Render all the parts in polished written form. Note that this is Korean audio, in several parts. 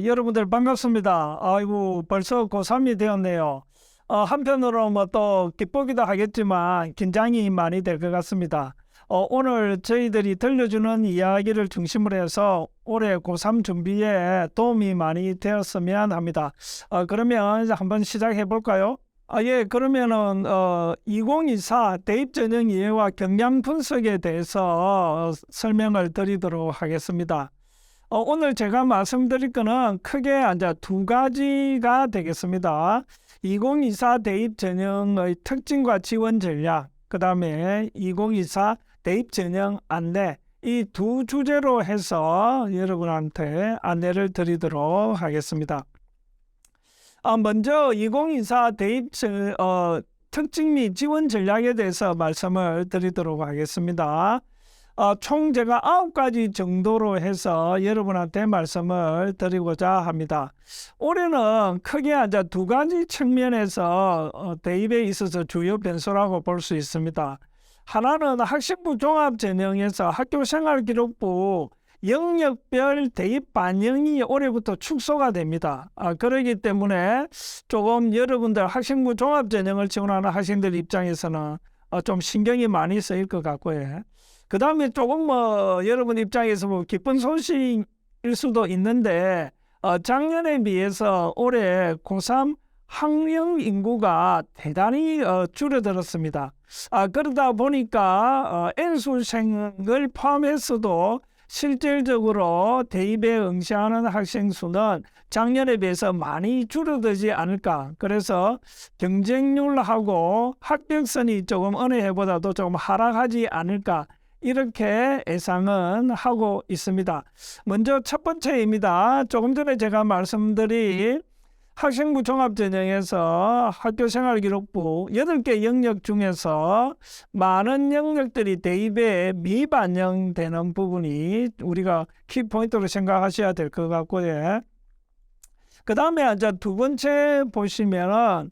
여러분들 반갑습니다. 아이고, 벌써 고3이 되었네요. 한편으로 뭐 또 기쁘기도 하겠지만 긴장이 많이 될 것 같습니다. 오늘 저희들이 들려주는 이야기를 중심으로 해서 올해 고3 준비에 도움이 많이 되었으면 합니다. 그러면 이제 한번 시작해 볼까요? 예, 그러면은 2024 대입 전형 이해와 경량 분석에 대해서 설명을 드리도록 하겠습니다. 오늘 제가 말씀드릴 거는 크게 이제 두 가지가 되겠습니다. 2024 대입 전형의 특징과 지원 전략, 그 다음에 2024 대입 전형 안내, 이 두 주제로 해서 여러분한테 안내를 드리도록 하겠습니다. 먼저 2024 대입 특징 및 지원 전략에 대해서 말씀을 드리도록 하겠습니다. 총 제가 9가지 정도로 해서 여러분한테 말씀을 드리고자 합니다. 올해는 크게 이제 두 가지 측면에서 대입에 있어서 주요 변수라고 볼 수 있습니다. 하나는 학생부 종합전형에서 학교생활기록부 영역별 대입 반영이 올해부터 축소가 됩니다. 그렇기 때문에 조금 여러분들 학생부 종합전형을 지원하는 학생들 입장에서는 좀 신경이 많이 쓰일 것 같고요. 그 다음에 조금 여러분 입장에서 기쁜 소식일 수도 있는데 작년에 비해서 올해 고3 학령 인구가 대단히 줄어들었습니다. 그러다 보니까 N수생을 포함해서도 실질적으로 대입에 응시하는 학생 수는 작년에 비해서 많이 줄어들지 않을까. 그래서 경쟁률하고 합격선이 조금 어느 해보다도 조금 하락하지 않을까. 이렇게 예상은 하고 있습니다. 먼저 첫 번째입니다. 조금 전에 제가 말씀드린 학생부 종합전형에서 학교생활기록부 8개 영역 중에서 많은 영역들이 대입에 미반영되는 부분이 우리가 키포인트로 생각하셔야 될 것 같고요. 그 다음에 이제 두 번째 보시면은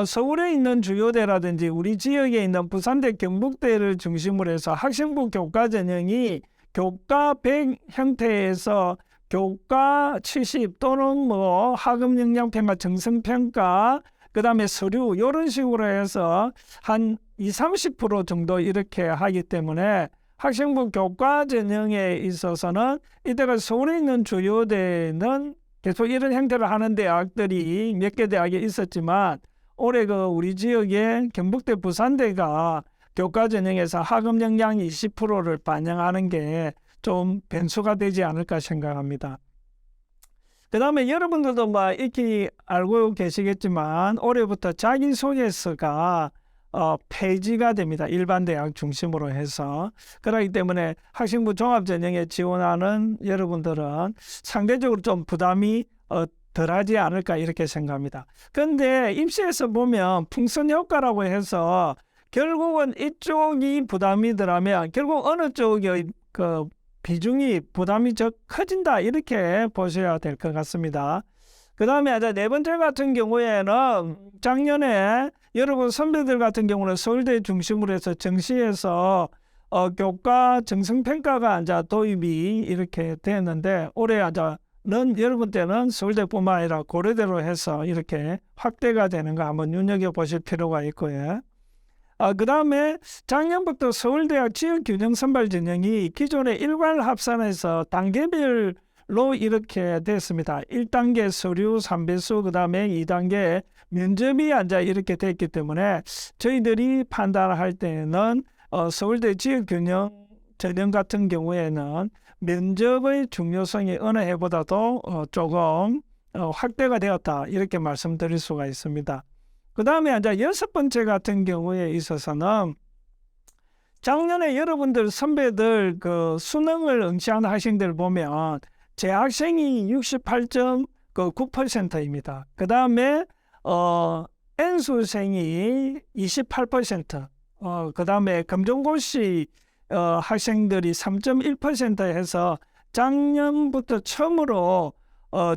서울에 있는 주요대라든지 우리 지역에 있는 부산대, 경북대를 중심으로 해서 학생부 교과 전형이 교과 100 형태에서 교과 70 또는 학업 역량 평가, 정성 평가, 그 다음에 서류 이런 식으로 해서 한 20-30% 정도 이렇게 하기 때문에 학생부 교과 전형에 있어서는 이때가 서울에 있는 주요대는 계속 이런 형태를 하는 대학들이 몇 개 대학에 있었지만 올해 우리 지역의 경북대, 부산대가 교과 전형에서 학업 역량 20%를 반영하는 게 좀 변수가 되지 않을까 생각합니다. 그 다음에 여러분들도 익히 알고 계시겠지만 올해부터 자기소개서가 폐지가 됩니다. 일반 대학 중심으로 해서. 그렇기 때문에 학생부 종합전형에 지원하는 여러분들은 상대적으로 좀 부담이 덜하지 않을까 이렇게 생각합니다. 그런데 입시에서 보면 풍선 효과라고 해서 결국은 이쪽이 부담이 덜하면 결국 어느 쪽의 비중이 부담이 커진다 이렇게 보셔야 될 것 같습니다. 그 다음에 네 번째 같은 경우에는 작년에 여러분 선배들 같은 경우는 서울대 중심으로 해서 정시에서 교과 정성평가가 이제 도입이 이렇게 되었는데 올해 는 여러분 때는 서울대뿐만 아니라 고려대로 해서 이렇게 확대가 되는 거 한번 눈여겨보실 필요가 있고요. 그 다음에 작년부터 서울대학 지역균형선발전형이 기존의 일괄 합산에서 단계별로 이렇게 됐습니다. 1단계 서류 3배수, 그 다음에 2단계 면접이 이렇게 됐기 때문에 저희들이 판단할 때는 서울대 지역균형 전형 같은 경우에는 면접의 중요성이 어느 해보다도 조금 확대가 되었다 이렇게 말씀드릴 수가 있습니다. 그 다음에 여섯 번째 같은 경우에 있어서는 작년에 여러분들 선배들 수능을 응시하는 학생들 보면 재학생이 68.9%입니다. 그 다음에 N수생이 28%, 그 다음에 검정고시 학생들이 3.1% 해서 작년부터 처음으로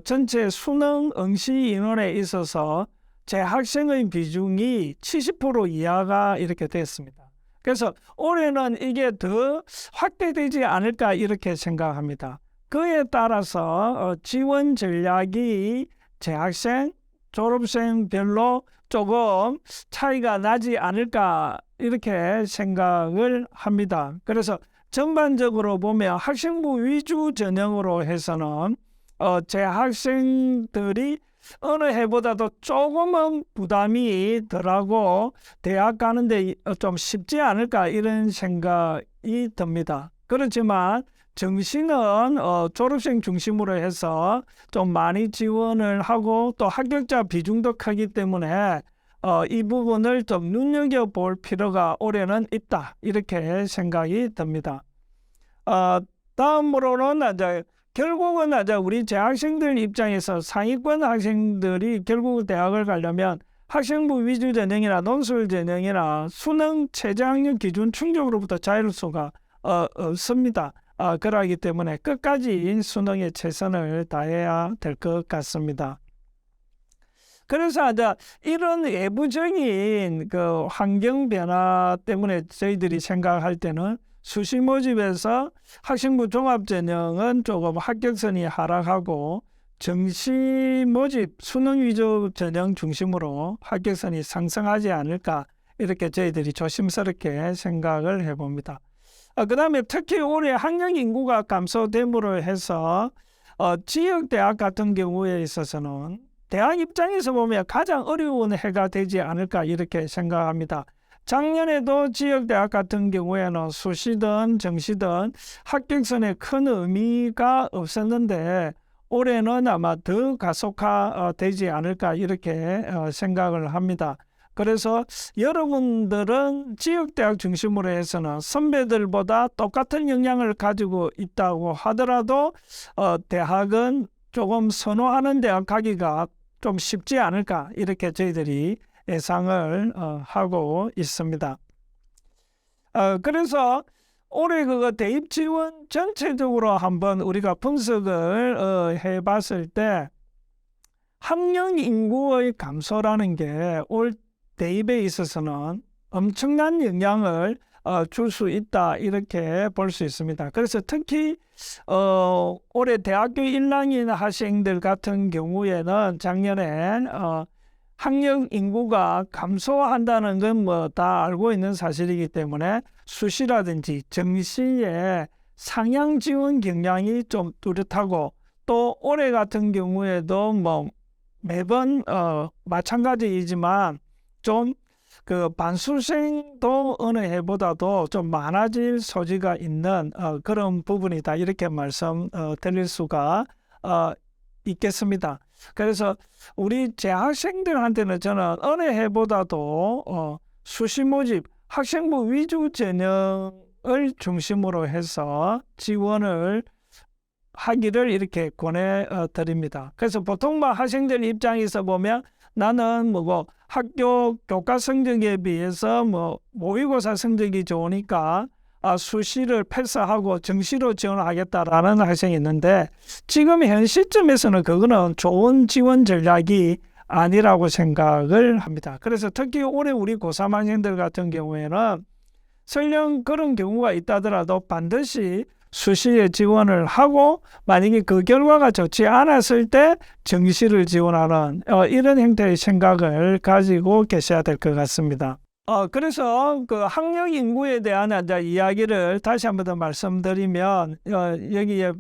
전체 수능 응시 인원에 있어서 재학생의 비중이 70% 이하가 이렇게 됐습니다. 그래서 올해는 이게 더 확대되지 않을까 이렇게 생각합니다. 그에 따라서 지원 전략이 재학생, 졸업생별로 조금 차이가 나지 않을까 이렇게 생각을 합니다. 그래서 전반적으로 보면 학생부 위주 전형으로 해서는 재학생들이 어느 해보다도 조금은 부담이 덜하고 대학 가는데 좀 쉽지 않을까 이런 생각이 듭니다. 그렇지만 정시는 졸업생 중심으로 해서 좀 많이 지원을 하고 또 합격자 비중도 크기 때문에 이 부분을 좀 눈여겨볼 필요가 올해는 있다 이렇게 생각이 듭니다. 다음으로는 이제 결국은 이제 우리 재학생들 입장에서 상위권 학생들이 결국 대학을 가려면 학생부 위주 전형이나 논술 전형이나 수능 최저학력 기준 충족으로부터 자유로울 수가 없습니다. 그러기 때문에 끝까지 수능에 최선을 다해야 될 것 같습니다. 그래서 이제 이런 외부적인 그 환경 변화 때문에 저희들이 생각할 때는 수시 모집에서 학생부 종합 전형은 조금 합격선이 하락하고 정시 모집 수능 위주 전형 중심으로 합격선이 상승하지 않을까 이렇게 저희들이 조심스럽게 생각을 해봅니다. 그 다음에 특히 올해 학령 인구가 감소됨으로 해서 지역대학 같은 경우에 있어서는 대학 입장에서 보면 가장 어려운 해가 되지 않을까 이렇게 생각합니다. 작년에도 지역대학 같은 경우에는 수시든 정시든 합격선에 큰 의미가 없었는데 올해는 아마 더 가속화되지 않을까 이렇게 생각을 합니다. 그래서 여러분들은 지역대학 중심으로 해서는 선배들보다 똑같은 역량을 가지고 있다고 하더라도 대학은 조금 선호하는 대학 가기가 좀 쉽지 않을까 이렇게 저희들이 예상을 하고 있습니다. 그래서 올해 그거 대입 지원 전체적으로 한번 우리가 분석을 해봤을 때 학령 인구의 감소라는 게 올 대입에 있어서는 엄청난 영향을 줄 수 있다 이렇게 볼 수 있습니다. 그래서 특히 올해 대학교 1학년 학생들 같은 경우에는 작년엔 학령 인구가 감소한다는 건 뭐 다 알고 있는 사실이기 때문에 수시라든지 정시에 상향 지원 경향이 좀 뚜렷하고 또 올해 같은 경우에도 뭐 매번 마찬가지이지만 좀 그 반수생도 어느 해보다도 좀 많아질 소지가 있는 그런 부분이다 이렇게 말씀드릴 수가 있겠습니다. 그래서 우리 재학생들한테는 저는 어느 해보다도 수시 모집 학생부 위주 전형을 중심으로 해서 지원을 하기를 이렇게 권해드립니다. 그래서 보통 학생들 입장에서 보면 나는 뭐 학교 교과 성적에 비해서 뭐 모의고사 성적이 좋으니까 수시를 패스하고 정시로 지원하겠다라는 학생이 있는데 지금 현 시점에서는 그거는 좋은 지원 전략이 아니라고 생각을 합니다. 그래서 특히 올해 우리 고3 학생들 같은 경우에는 설령 그런 경우가 있다더라도 반드시 수시에 지원을 하고 만약에 그 결과가 좋지 않았을 때 정시를 지원하는 이런 형태의 생각을 가지고 계셔야 될 것 같습니다. 그래서 그 학령 인구에 대한 이야기를 다시 한번 더 말씀드리면 여기에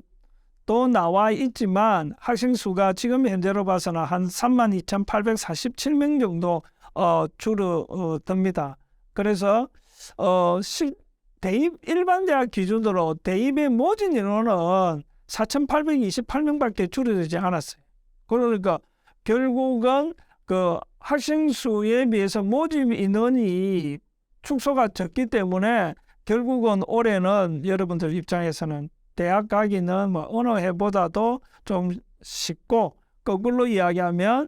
또 나와 있지만 학생 수가 지금 현재로 봐서는 한 32,847명 정도 줄어듭니다. 그래서 대입 일반 대학 기준으로 대입의 모집 인원은 4,828명밖에 줄어들지 않았어요. 그러니까 결국은 그 학생 수에 비해서 모집 인원이 축소가 적기 때문에 결국은 올해는 여러분들 입장에서는 대학 가기는 뭐 어느 해보다도 좀 쉽고 거꾸로 이야기하면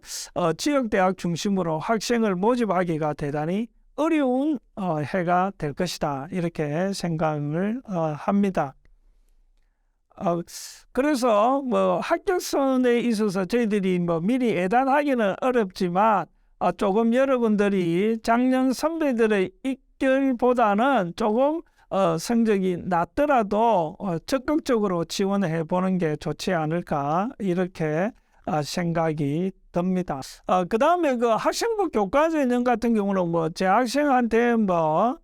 지역대학 중심으로 학생을 모집하기가 대단히 어려운 해가 될 것이다 이렇게 생각을 합니다. 그래서 뭐 합격선에 있어서 저희들이 뭐 미리 예단하기는 어렵지만 조금 여러분들이 작년 선배들의 입결보다는 조금 성적이 낮더라도 적극적으로 지원해 보는 게 좋지 않을까 이렇게 생각이 듭니다. 그 다음에 그 학생부 교과전형 같은 경우는 뭐 재학생한테 뭐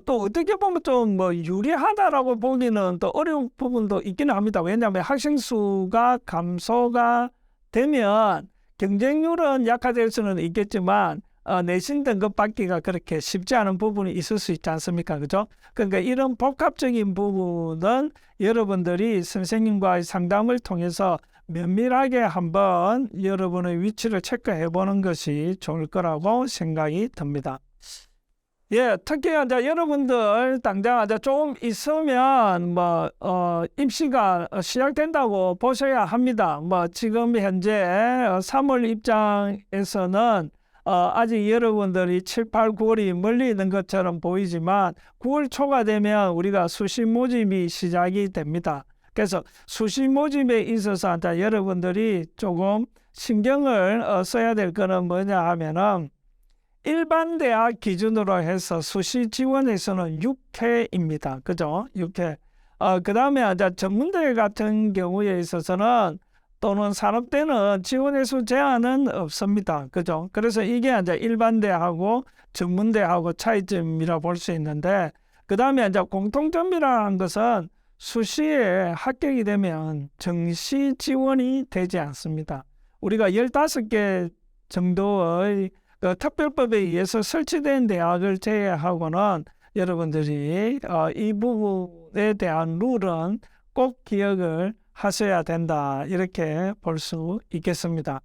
또 어떻게 보면 좀 뭐 유리하다라고 보기는 또 어려운 부분도 있기는 합니다. 왜냐하면 학생 수가 감소가 되면 경쟁률은 약화될 수는 있겠지만 내신 등급 받기가 그렇게 쉽지 않은 부분이 있을 수 있지 않습니까? 그죠? 그러니까 이런 복합적인 부분은 여러분들이 선생님과의 상담을 통해서 면밀하게 한번 여러분의 위치를 체크해 보는 것이 좋을 거라고 생각이 듭니다. 예, 특히 이제 여러분들 당장 이제 좀 있으면 뭐 입시가 시작된다고 보셔야 합니다. 뭐 지금 현재 3월 입장에서는 아직 여러분들이 7, 8, 9월이 멀리 있는 것처럼 보이지만 9월 초가 되면 우리가 수시 모집이 시작이 됩니다. 그래서 수시 모집에 있어서 이제 여러분들이 조금 신경을 써야 될 거는 뭐냐 하면은 일반 대학 기준으로 해서 수시 지원에서는 6회입니다. 그죠? 6회. 그 다음에 이제 전문대 같은 경우에 있어서는 또는 산업대는 지원횟수 제한은 없습니다. 그죠? 그래서 이게 이제 일반 대하고 전문대하고 차이점이라 볼 수 있는데, 그 다음에 이제 공통점이라는 것은 수시에 합격이 되면 정시 지원이 되지 않습니다. 우리가 15개 정도의 그 특별법에 의해서 설치된 대학을 제외하고는 여러분들이 이 부분에 대한 룰은 꼭 기억을 하셔야 된다. 이렇게 볼 수 있겠습니다.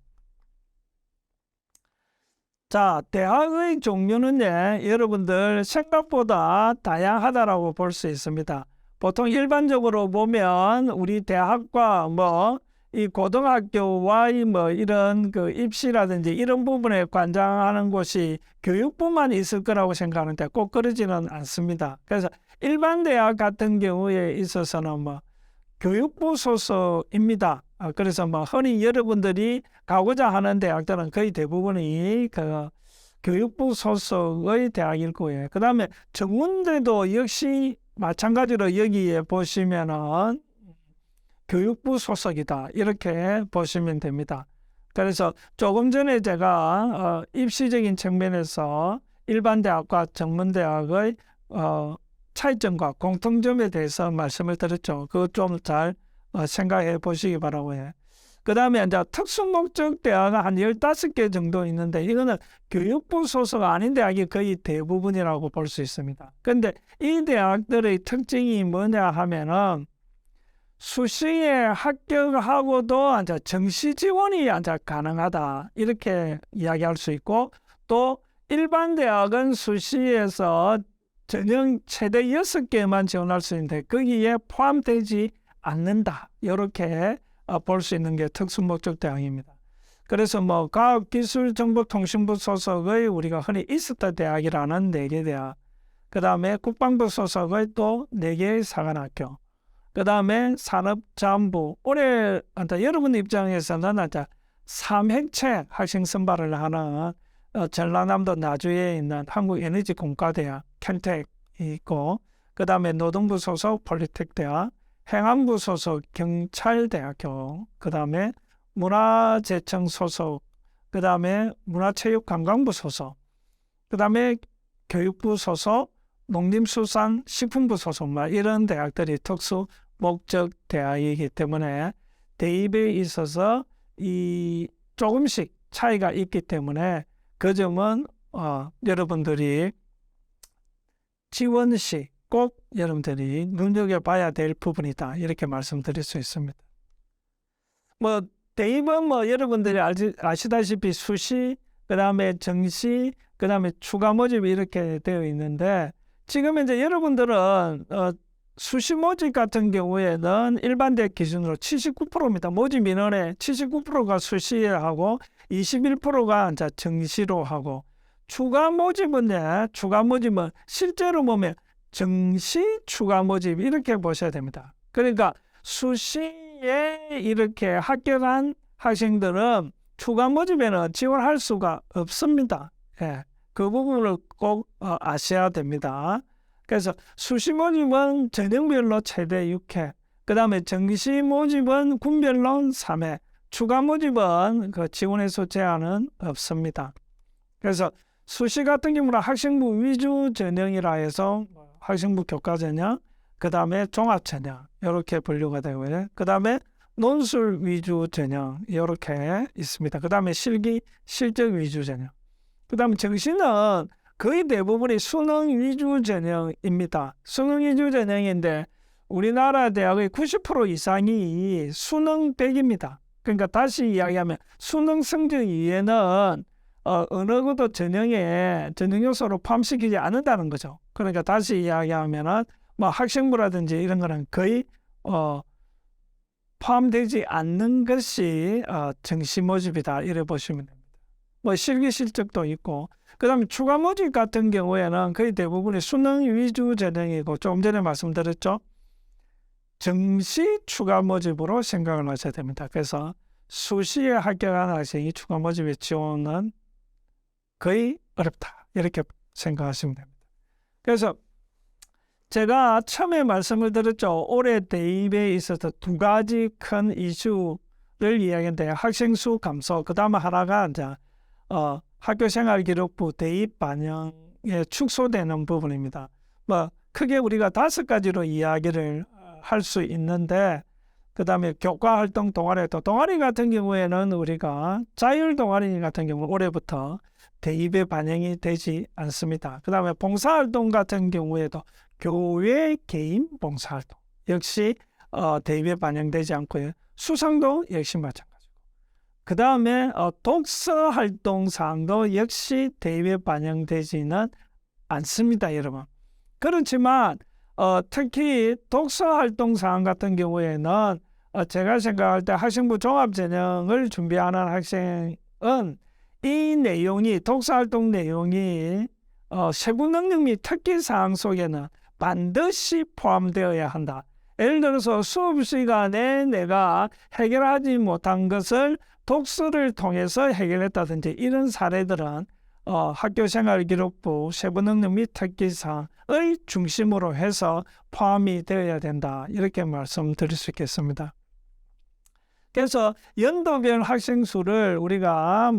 자, 대학의 종류는 여러분들 생각보다 다양하다라고 볼 수 있습니다. 보통 일반적으로 보면 우리 대학과 뭐 이 고등학교와의 뭐 이런 그 입시라든지 이런 부분에 관장하는 곳이 교육부만 있을 거라고 생각하는데 꼭 그러지는 않습니다. 그래서 일반 대학 같은 경우에 있어서는 뭐 교육부 소속입니다. 그래서 뭐 흔히 여러분들이 가고자 하는 대학들은 거의 대부분이 그 교육부 소속의 대학일 거예요. 그 다음에 전문대도 역시 마찬가지로 여기에 보시면은 교육부 소속이다. 이렇게 보시면 됩니다. 그래서 조금 전에 제가 입시적인 측면에서 일반 대학과 전문대학의 차이점과 공통점에 대해서 말씀을 드렸죠. 그거 좀 잘 생각해 보시기 바라고요. 그 다음에 이제 특수목적 대학은 한 15개 정도 있는데 이거는 교육부 소속 아닌 대학이 거의 대부분이라고 볼 수 있습니다. 그런데 이 대학들의 특징이 뭐냐 하면은 수시에 합격하고도 이제 정시 지원이 이제 가능하다. 이렇게 이야기할 수 있고 또 일반 대학은 수시에서 전형 최대 6개만 지원할 수 있는데 거기에 포함되지 않는다. 이렇게 볼 수 있는 게 특수목적 대학입니다. 그래서 뭐 과학기술정보통신부 소속의 우리가 흔히 이스타 대학이라는 4개 대학, 그 다음에 국방부 소속의 또 4개의 사관학교, 그 다음에 산업자원부, 올해 여러분 입장에서는 3행책 학생 선발을 하는 전라남도 나주에 있는 한국에너지공과대학 켄텍이 있고, 그 다음에 노동부 소속 폴리텍대학, 행안부 소속 경찰대학교, 그 다음에 문화재청 소속, 그 다음에 문화체육관광부 소속, 그 다음에 교육부 소속, 농림수산식품부 소속, 이런 대학들이 특수 목적 대학이기 때문에 대입에 있어서 이 조금씩 차이가 있기 때문에 그 점은 여러분들이 지원 시 꼭 여러분들이 눈여겨봐야 될 부분이다. 이렇게 말씀드릴 수 있습니다. 뭐 대입은 뭐 여러분들이 아시다시피 수시, 그 다음에 정시, 그 다음에 추가 모집이 이렇게 되어 있는데 지금 이제 여러분들은 수시 모집 같은 경우에는 일반대 기준으로 79%입니다. 모집 인원의 79%가 수시에 하고 21%가 이제 정시로 하고 추가 모집은 실제로 보면 정시 추가 모집 이렇게 보셔야 됩니다. 그러니까 수시에 이렇게 합격한 학생들은 추가 모집에는 지원할 수가 없습니다. 예, 그 부분을 꼭 아셔야 됩니다. 그래서 수시 모집은 전형별로 최대 6회, 그 다음에 정시 모집은 군별로 3회, 추가 모집은 그 지원해서 제한은 없습니다. 그래서 수시 같은 경우는 학생부 위주 전형이라 해서 학생부 교과 전형, 그 다음에 종합 전형 이렇게 분류가 되고요. 그 다음에 논술 위주 전형 이렇게 있습니다. 그 다음에 실기 실적 위주 전형. 그 다음에 정시는 거의 대부분이 수능 위주 전형입니다. 수능 위주 전형인데 우리나라 대학의 90% 이상이 수능 100입니다. 그러니까 다시 이야기하면 수능 성적 이외에는 어느 것도 전형 요소로 포함시키지 않는다는 거죠. 그러니까 다시 이야기하면은 뭐 학생부라든지 이런 거는 거의 포함되지 않는 것이 정시 모집이다 이래 보시면 됩니다. 뭐 실기 실적도 있고, 그 다음에 추가 모집 같은 경우에는 거의 대부분이 수능 위주 전형이고, 조금 전에 말씀드렸죠. 정시 추가 모집으로 생각을 하셔야 됩니다. 그래서 수시에 합격한 학생이 추가 모집에 지원은 거의 어렵다 이렇게 생각하시면 됩니다. 그래서 제가 처음에 말씀을 드렸죠. 올해 대입에 있어서 두 가지 큰 이슈를 이야기했는데 학생 수 감소, 그 다음에 하나가 이제 학교생활기록부 대입 반영에 축소되는 부분입니다. 뭐 크게 우리가 5가지로 이야기를 할 수 있는데, 그 다음에 교과활동 동아리 같은 경우에는 우리가 자율 동아리 같은 경우 올해부터 대입에 반영이 되지 않습니다. 그 다음에 봉사활동 같은 경우에도 교회 개인 봉사활동 역시 대입에 반영되지 않고요. 수상도 역시 마찬가지고, 그 다음에 독서활동 사항도 역시 대입에 반영되지는 않습니다, 여러분. 그렇지만 특히 독서활동 사항 같은 경우에는 제가 생각할 때 학생부 종합전형을 준비하는 학생은 이 내용이, 독서활동 내용이 세부 능력 및 특기 사항 속에는 반드시 포함되어야 한다. 예를 들어서 수업 시간에 내가 해결하지 못한 것을 독서를 통해서 해결했다든지 이런 사례들은 학교생활기록부 세부 능력 및 특기 사항을 중심으로 해서 포함이 되어야 된다. 이렇게 말씀드릴 수 있겠습니다. 그래서 연도별 학생 수를 우리가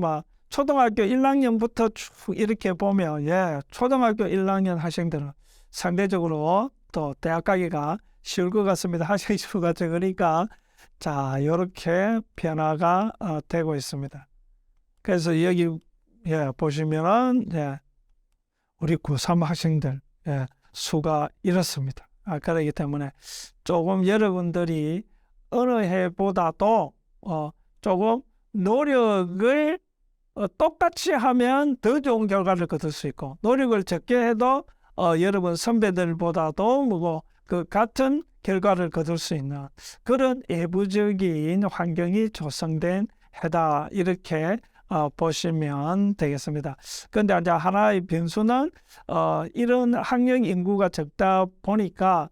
초등학교 1학년부터 쭉 이렇게 보면 초등학교 1학년 학생들은 상대적으로 또 대학 가기가 쉬울 것 같습니다. 학생 수가 적으니까 자 이렇게 변화가 되고 있습니다. 그래서 여기 보시면은 우리 고3 학생들 수가 이렇습니다. 그렇기 때문에 조금 여러분들이 어느 해보다도 조금 노력을 똑같이 하면 더 좋은 결과를 거둘 수 있고, 노력을 적게 해도 여러분 선배들보다도 그 같은 결과를 거둘 수 있는 그런 외부적인 환경이 조성된 해다 이렇게 보시면 되겠습니다. 그런데 이제 하나의 변수는 이런 학령 인구가 적다 보니까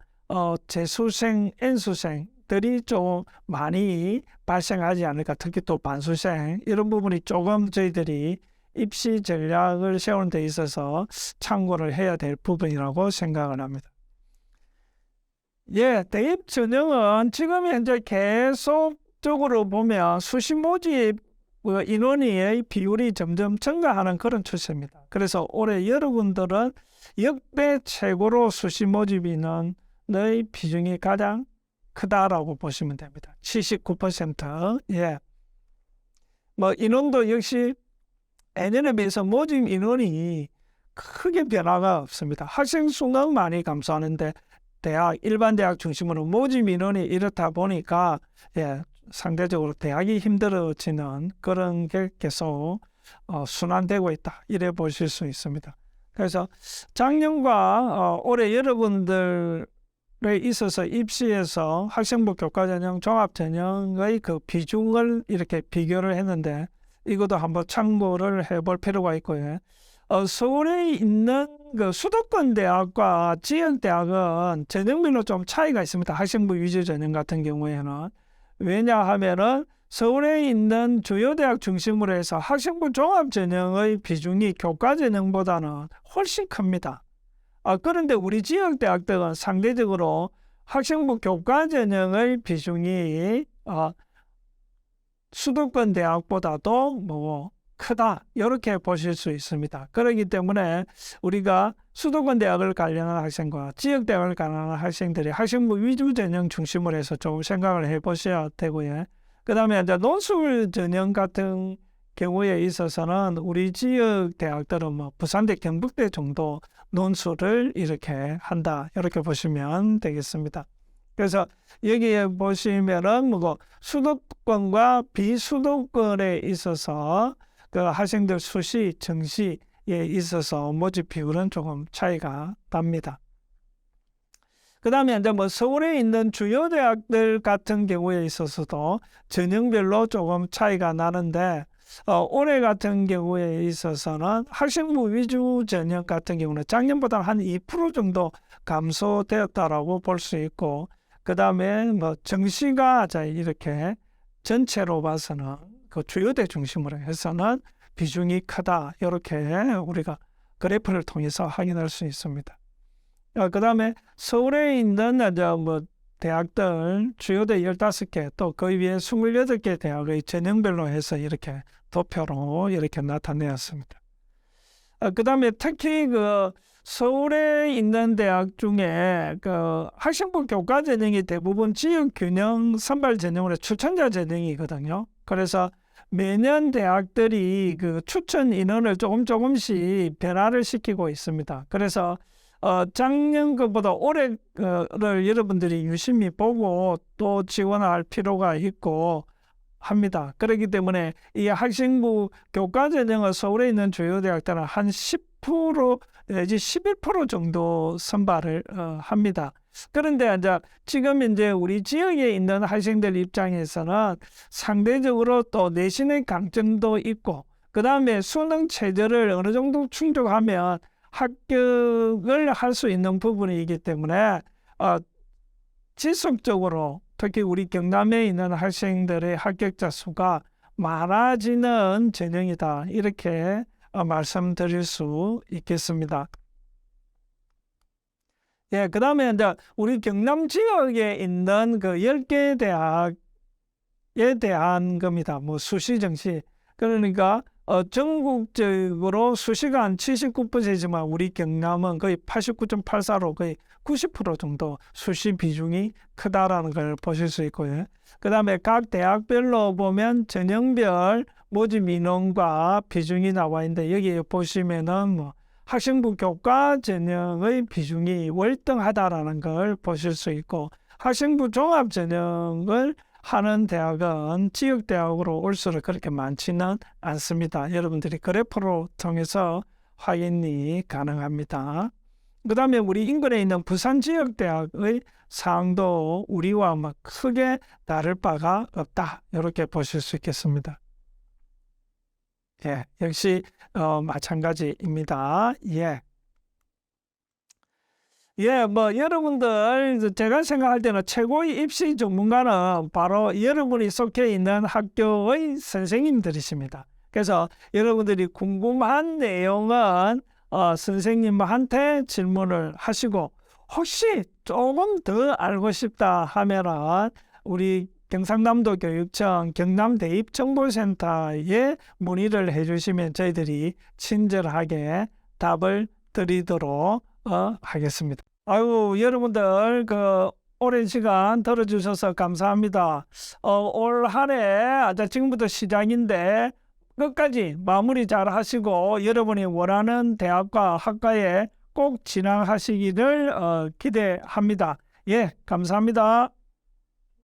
재수생, N수생들이 좀 많이 발생하지 않을까. 특히 또 반수생 이런 부분이 조금 저희들이 입시 전략을 세우는 데 있어서 참고를 해야 될 부분이라고 생각을 합니다. 대입 전형은 지금 현재 계속적으로 보면 수시 모집 인원의 비율이 점점 증가하는 그런 추세입니다. 그래서 올해 여러분들은 역대 최고로 수시 모집 인원의 비중이 가장 크다라고 보시면 됩니다. 79%. 인원도 역시 예년에 비해서 모집 인원이 크게 변화가 없습니다. 학생 수는 많이 감소하는데 일반 대학 중심으로 모집 인원이 이렇다 보니까 상대적으로 대학이 힘들어지는 그런 게 계속 순환되고 있다 이래 보실 수 있습니다. 그래서 작년과 올해 여러분들에 있어서 입시에서 학생부 교과전형, 종합전형의 그 비중을 이렇게 비교를 했는데 이것도 한번 참고를 해볼 필요가 있고요. 서울에 있는 그 수도권 대학과 지역 대학은 전형별로 좀 차이가 있습니다. 학생부 위주 전형 같은 경우에는. 왜냐하면은 서울에 있는 주요 대학 중심으로 해서 학생부 종합 전형의 비중이 교과 전형보다는 훨씬 큽니다. 그런데 우리 지역 대학들은 상대적으로 학생부 교과 전형의 비중이 수도권 대학보다도 뭐 크다 이렇게 보실 수 있습니다. 그렇기 때문에 우리가 수도권 대학을 가려는 학생과 지역 대학을 가려는 학생들이 학생부 위주 전형 중심으로 해서 좀 생각을 해보셔야 되고요. 그 다음에 이제 논술 전형 같은 경우에 있어서는 우리 지역 대학들은 뭐 부산대, 경북대 정도 논술을 이렇게 한다 이렇게 보시면 되겠습니다. 그래서 여기에 보시면은 뭐 수도권과 비수도권에 있어서 그 학생들 수시, 정시에 있어서 모집 비율은 조금 차이가 납니다. 그 다음에 이제 뭐 서울에 있는 주요 대학들 같은 경우에 있어서도 전형별로 조금 차이가 나는데 올해 같은 경우에 있어서는 학생부 위주 전형 같은 경우는 작년보다 한 2% 정도 감소되었다라고 볼 수 있고, 그 다음에 뭐 정시가 이렇게 전체로 봐서는 그 주요대 중심으로 해서는 비중이 크다 이렇게 우리가 그래프를 통해서 확인할 수 있습니다. 그 다음에 서울에 있는 뭐 대학들 주요대 15개 또 그 위에 28개 대학의 전형별로 해서 이렇게 도표로 이렇게 나타내었습니다. 그 다음에 특히 그 서울에 있는 대학 중에 그 학생부 교과 전형이 대부분 지역균형 선발 전형으로 추천자 전형이거든요. 그래서 매년 대학들이 그 추천 인원을 조금씩 변화를 시키고 있습니다. 그래서 작년 것보다 올해를 여러분들이 유심히 보고 또 지원할 필요가 있고 합니다. 그렇기 때문에 이 학생부 교과 전형을 서울에 있는 주요 대학들은 한 10% 내지 11% 정도 선발을 합니다. 그런데 지금 우리 지역에 있는 학생들 입장에서는 상대적으로 또 내신의 강점도 있고, 그 다음에 수능 체제를 어느 정도 충족하면 합격을 할 수 있는 부분이기 때문에 지속적으로 특히 우리 경남에 있는 학생들의 합격자 수가 많아지는 전형이다 이렇게 말씀드릴 수 있겠습니다. 예, 그 다음에 우리 경남 지역에 있는 그 10개 대학에 대한 겁니다. 뭐 수시, 정시. 그러니까 전국적으로 수시가 한 79%지만 우리 경남은 거의 89.84로 거의 90% 정도 수시 비중이 크다라는 걸 보실 수 있고요. 그 다음에 각 대학별로 보면 전형별 모집 인원과 비중이 나와 있는데, 여기에 보시면은 뭐 학생부 교과 전형의 비중이 월등하다라는 걸 보실 수 있고, 학생부 종합 전형을 하는 대학은 지역 대학으로 올수록 그렇게 많지는 않습니다. 여러분들이 그래프로 통해서 확인이 가능합니다. 그 다음에 우리 인근에 있는 부산 지역 대학의 상도 우리와 크게 다를 바가 없다 이렇게 보실 수 있겠습니다. 예, 역시 마찬가지입니다. 예. 예, 뭐 여러분들 제가 생각할 때는 최고의 입시 전문가는 바로 여러분이 속해 있는 학교의 선생님들이십니다. 그래서 여러분들이 궁금한 내용은 선생님한테 질문을 하시고, 혹시 조금 더 알고 싶다 하면은 우리 경상남도 교육청 경남대입정보센터에 문의를 해주시면 저희들이 친절하게 답을 드리도록 하겠습니다. 아이고, 여러분들 오랜 시간 들어주셔서 감사합니다. 올 한 해 지금부터 시작인데 끝까지 마무리 잘 하시고 여러분이 원하는 대학과 학과에 꼭 진학하시기를 기대합니다. 예, 감사합니다.